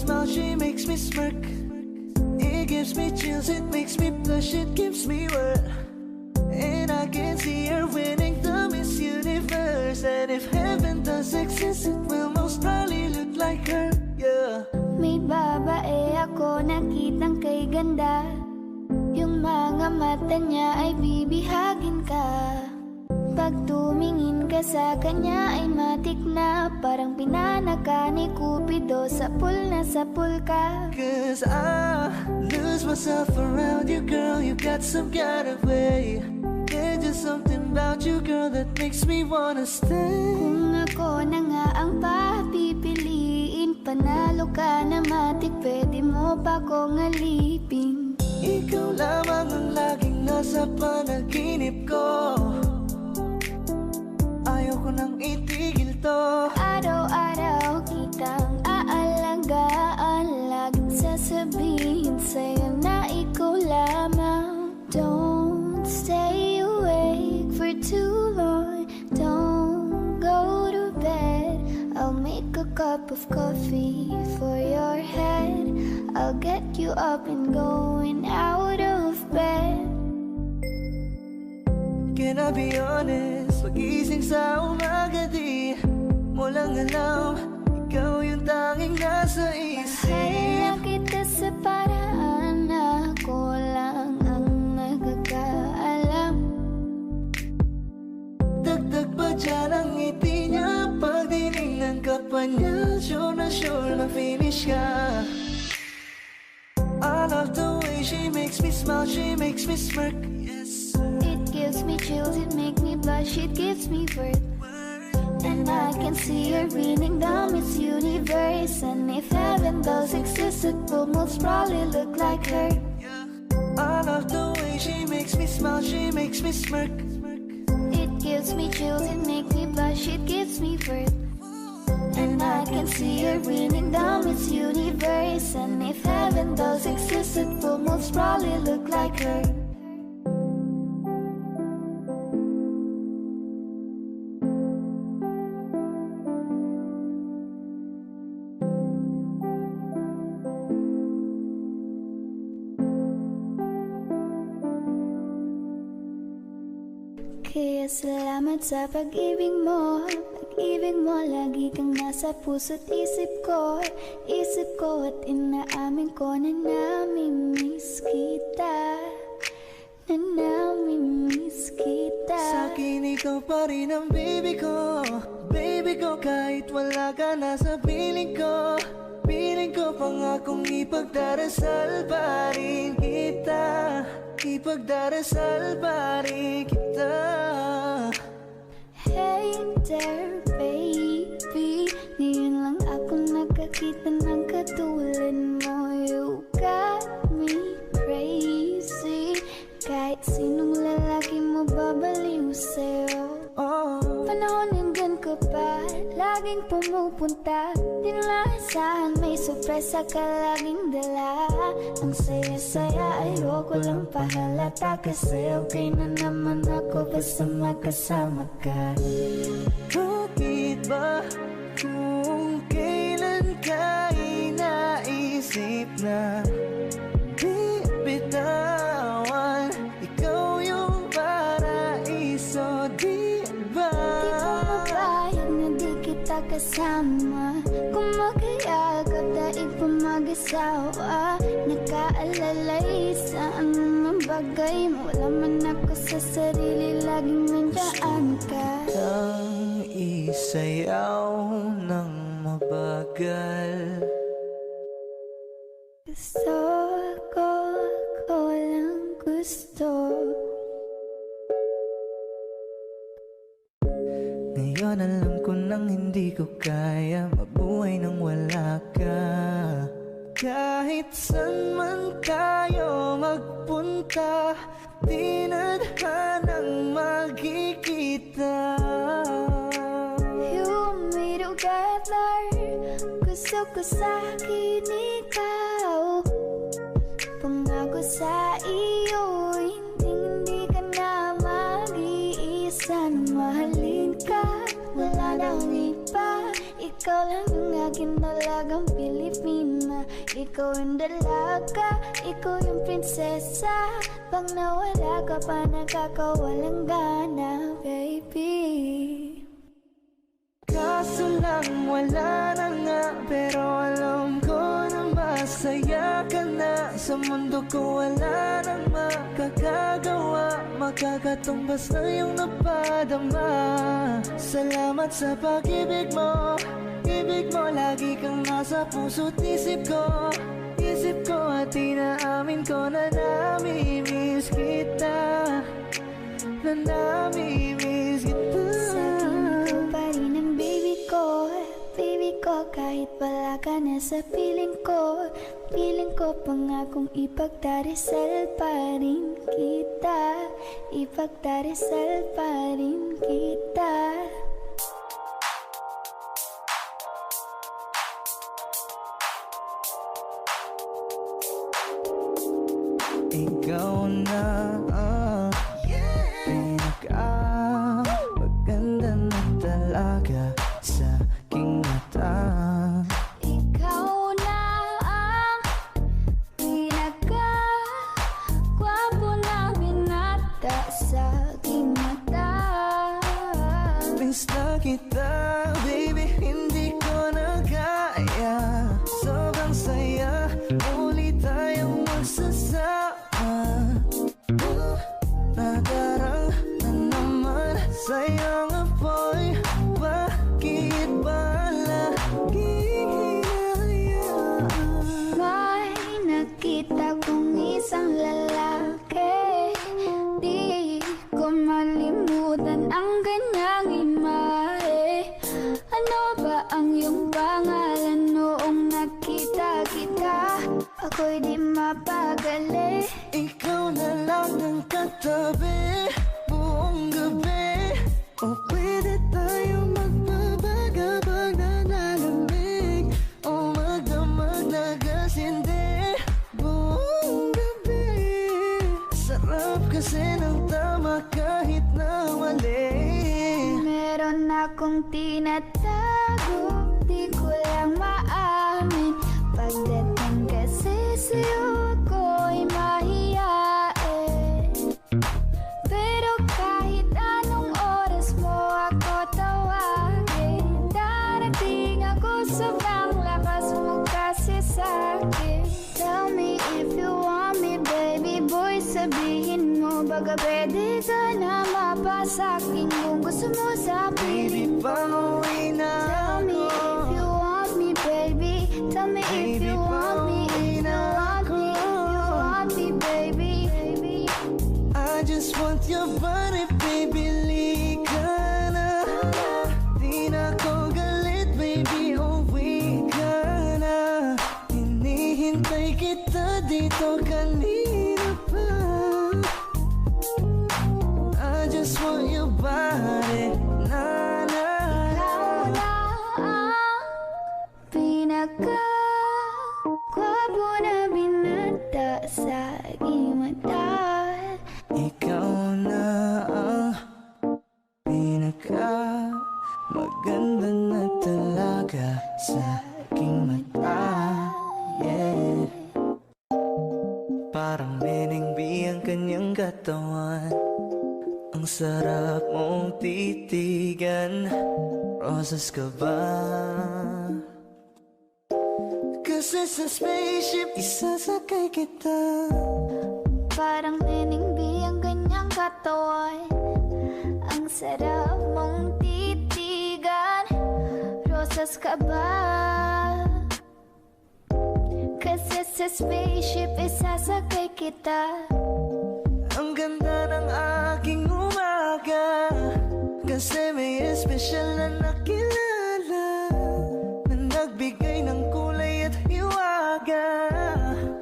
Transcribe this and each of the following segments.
smile, she makes me smirk. It gives me chills, it makes me blush, it gives me worth. And I can see her winning the Miss Universe. And if heaven does exist, it will most probably look like her, yeah. May babae ako nakitang kay ganda. Yung mga mata niya ay bibihagin ka. Pag tumingin ka sa kanya ay matik na. Parang pinanaka ni Cupido, sapul na sapul ka. Cause I lose myself around you, girl. You got some kind of way. There's just something about you, girl, that makes me wanna stay. Kung ako na nga ang papipiliin, panalo ka na matik, pwede mo pa kong alipin. Ikaw lamang ang laging nasa panaginip ko. Ayaw ko nang itigil to. Araw-araw kitang aalagaan, laging sasabihin sa'yo na ikaw lamang. Don't stay awake for too long, don't go to bed. I'll make a cup of coffee for your head. I'll get you up and going out of bed. Can I be honest? Pag-ising sa umaga di mo lang alam, ikaw yung tanging nasa isip. Mahal kita sa paraan na ako lang ang nagkakaalam. Dagdag pa dyan ang ngiti niya, pag dinignan ka pa niya, sure na finish ka. I love the way she makes me smile, she makes me smirk. Yes. It gives me chills, it makes me blush, it gives me worth. And I can see her winning the Miss Universe. And if heaven does exist, it will most probably look like her. I love the way she makes me smile, she makes me smirk. It gives me chills, it makes me blush, it gives me worth. And I can see her winning the Miss Universe. And if heaven does exist, it will most probably look like her. Kaya salamat sa pag-ibig mo. Pag-ibig mo, lagi kang nasa puso't isip ko. Isip ko at inaamin ko na namimiss kita. Na namimiss kita. Sa'kin ikaw pa rin ang baby ko. Baby ko, kahit wala ka na sa piling ko. Piling ko pangakong ipagdarasal pa rin kita. Ipagdarasal pa rin kita. Hey there baby, ngayon lang ako nakakita ng katulad mo. You got me crazy, kahit sinong lalaki mo babaliw sa'yo. Panahon nandyan ka pa, laging pumupunta. Di nalasahan, may sorpresa ka laging dala. Ang saya-saya, ayoko lang pahalata. Kasi okay na naman ako basta magkasama ka. Bakit ba kung kailan ka inaisip na di bitawan? Ikaw yung paraiso, di ba? Di ko mabayag na di kita kasama. Kung magkayagap daig pa mag-asawa. Nakaalalay sa anumang bagay. Wala man ako sa sarili, laging nandiyan ka. Ang isayaw ng mabagal. Gusto ako lang gusto. Ngayon alam ko nang hindi ko kaya mabuhay nang wala ka. Kahit saan man tayo magpunta, di na hanang magkikita. You and me together, gusto ko sa'kin ikaw. Pangako sa iyo, hindi ka na mag-iisa. Mahalin ka, wala nang iba. Ikaw lang ang aking talagang Pilipina. Ikaw yung dalaga, ikaw yung prinsesa. Pag nawala ka pa, nakakawalang gana, baby. Kaso lang wala na nga, pero alam ko na masaya ka na. Sa mundo ko wala nang makakagawa, makakatumbas na yung napadama. Salamat sa pag-ibig mo, ibig mo lagi kang nasa puso't isip ko. Isip ko at inaamin ko na namimiss kita, na namimiss kita. Sa tingin ko pa rin ang baby ko, baby ko. Kahit wala ka na sa piling ko, piling ko pangakong ipagdarasal pa rin kita, ipagdarasal pa rin kita. Ikaw na ang pinaka-maganda na talaga sa aking mata. Ikaw na ang pinaka-gwapo na binata sa aking mata. Miss na kita, baby, hindi ko na kaya. Sobrang saya, muli tayong magsasama. Nadarang na naman sayang apoy. Bakit ba laging hinahayaan? May nakita kong isang lalaki, di ko malimutan ang kanyang imahe. Ano ba ang iyong pangalan noong nakita kita? Ako'y di mapagali. Ikaw na lang ang katabi buong gabi. O pwede tayo magpapagabag na nalamig, o magdamag na gasindi buong gabi. Sarap kasi ng tama kahit na mali. Meron akong tinatago, di ko lang maamin. Pagdating kasi sa'yo ako'y mahiyain. Pero kahit anong oras mo ako tawagin, darating ako, sobrang lakas mo kasi sa'kin. Tell me if you want me, baby boy, sabihin mo. Baga pwede ka na mapasakin kung gusto mo sa piling ko. Pauwi na Tell me if you want me, baby. Tell me if you want me, if you want me, if you want me, baby. I just want your body, baby, lika na. Di na ko galit, baby, uwi ka na. Hinihintay kita dito kanina pa. I just want your body, na na. Ikaw na ang pinaka-gwapo na binata sa aking mata. Ikaw na ang pinaka-maganda na talaga sa aking mata. Yeah. Parang meningbi ang kanyang katawan. Ang sarap mong titigan. Rosas ka ba? Kasi sa spaceship isasakay kita. Parang neningbi ang kanyang katawan. Ang sarap mong titigan. Rosas ka ba? Kasi sa spaceship isasakay kita. Ang ganda ng aking umaga, kasi may espesyal na nakilala, na nagbigay ng kulay at hiwaga.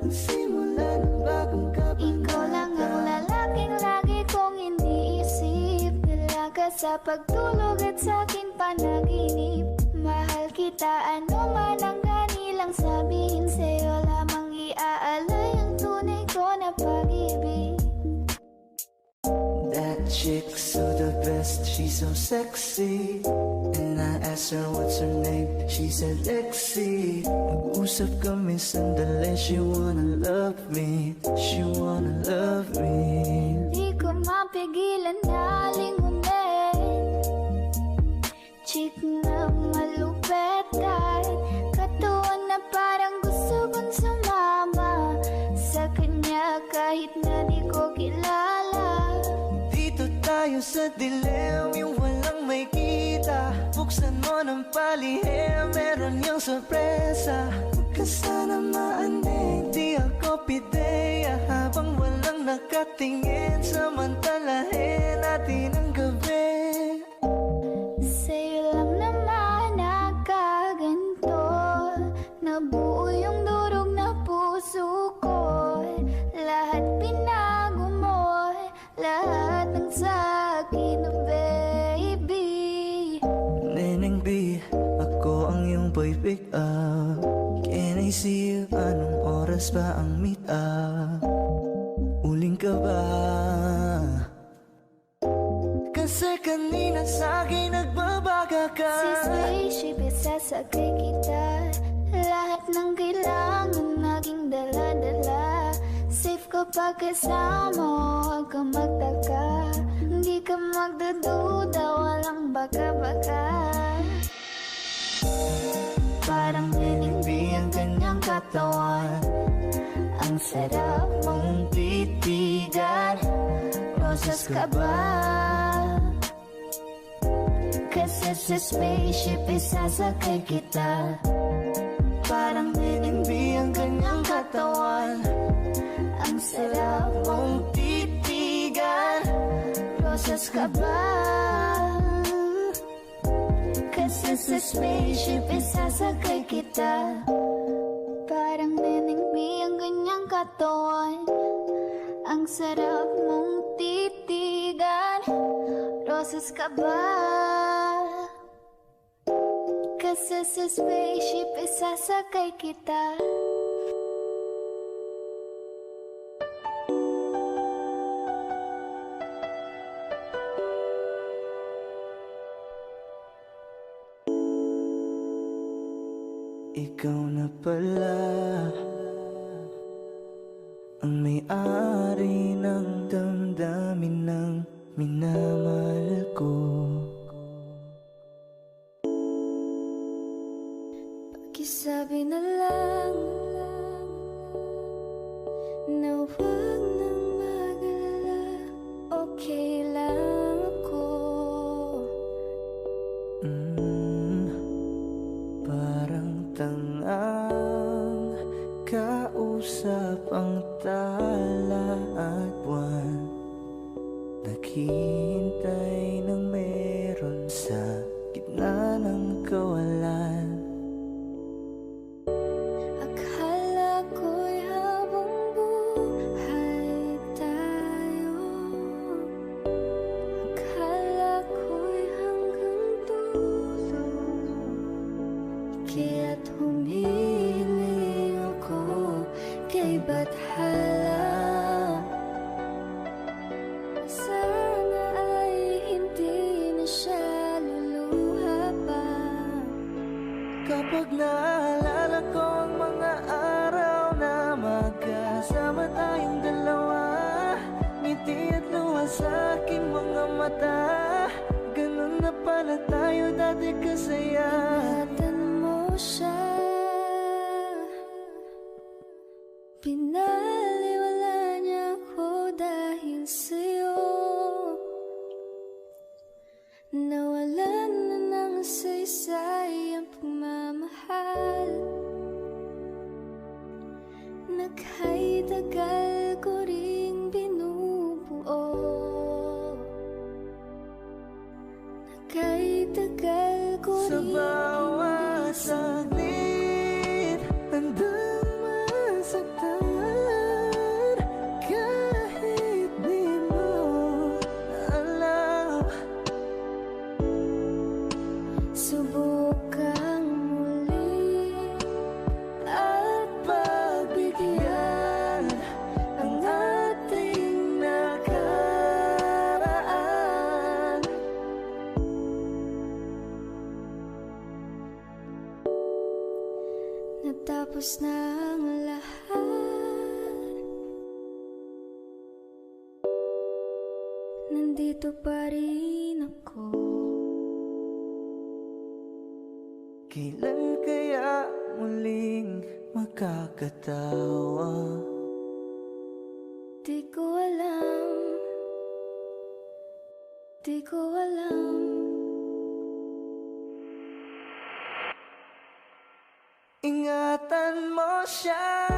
Nagsimula ng bagong kabanata. Ikaw lang ang lalaking lagi kong iniisip. Dalaga sa pagtulog at sa'kin panaginip. Mahal kita, ano man ang kanilang sabihin. Sa'yo lamang iaalay ang tunay ko na pag-ibig. That chick, so the best, she's so sexy. And I asked her what's her name, she said Lexi. Nag-usap kami sandali, she wanna love me, she wanna love me. Di ko mapigilan na lingunin, chick na malupet at katawan na parang gusto kong sumama sa kanya kahit na di ko kilala. Dito tayo sa dilim, yung walang may kita. Buksan mo ng palihim, meron yung sorpresa. Huwag ka sana maanig, di ako pideya. Habang walang nakatingin, samantalahin natin ang gabi. Sa'yo lang naman nakaganto, nabuo yung durog na puso ko. Lahat pinago mo, lahat ng sa'kin, baby. Neneng B, ako ang iyong boy pick up. Can I see you? Anong oras ba ang meet up? Uling ka ba? Kasi kanina sa'kin nagbabaga ka. Si spaceship, isasakay kita. Lahat ng kailangan naging dala-dala. Safe kapag kasama, huwag ka magtaka. Hindi ka magdududa, walang baka-baka. Parang Hindi ang kanyang katawan, ang sarap mong titigan. Rosas ka ba? kasi sa spaceship isasakay kita. Parang hindi ang kanyang katawan, Ang sarap mong titigan. Rosas ka ba? Kasi sa spaceship isasakay kita. Parang nenengbi ang ganyang katawan. Ang sarap mong titigan. Rosas ka ba? Kasi sa spaceship isasakay kita. Ikaw na pala ang may-ari ng damdamin ng minamahal ko. Pakisabi na lang na huwag nang mag-alala. Okay lang ako. Parang tangang kausap ang tala at buwan, naghihintay ng meron sa gitna ng kawalan. Akala ko'y habang buhay tayo. Akala ko'y hanggang dulo. Kaya't humiling ako kay Bathala. Sana ay hindi na siya luluha pa. Kapag naalala ko ang mga araw na magkasama tayong dalawa, ngiti at luha sa aking mga mata. Ganun na pala tayo dati kasaya. Ingatan mo siya. Pinaliwala niya ako dahil sa'yo. Nawalan na ng saysay ang pagmamahal. Naghay tagal ko ring binubuo. Naghay tagal ko Sa ring bawat saglit, handang masaktan. Kahit di mo alam, subukang muli at pagbigyan ang ating nakaraan. Tapos na ang lahat, nandito pa rin ako. Kailan kaya muling makakatawa? Di ko alam, di ko alam. Ingatan mo siya.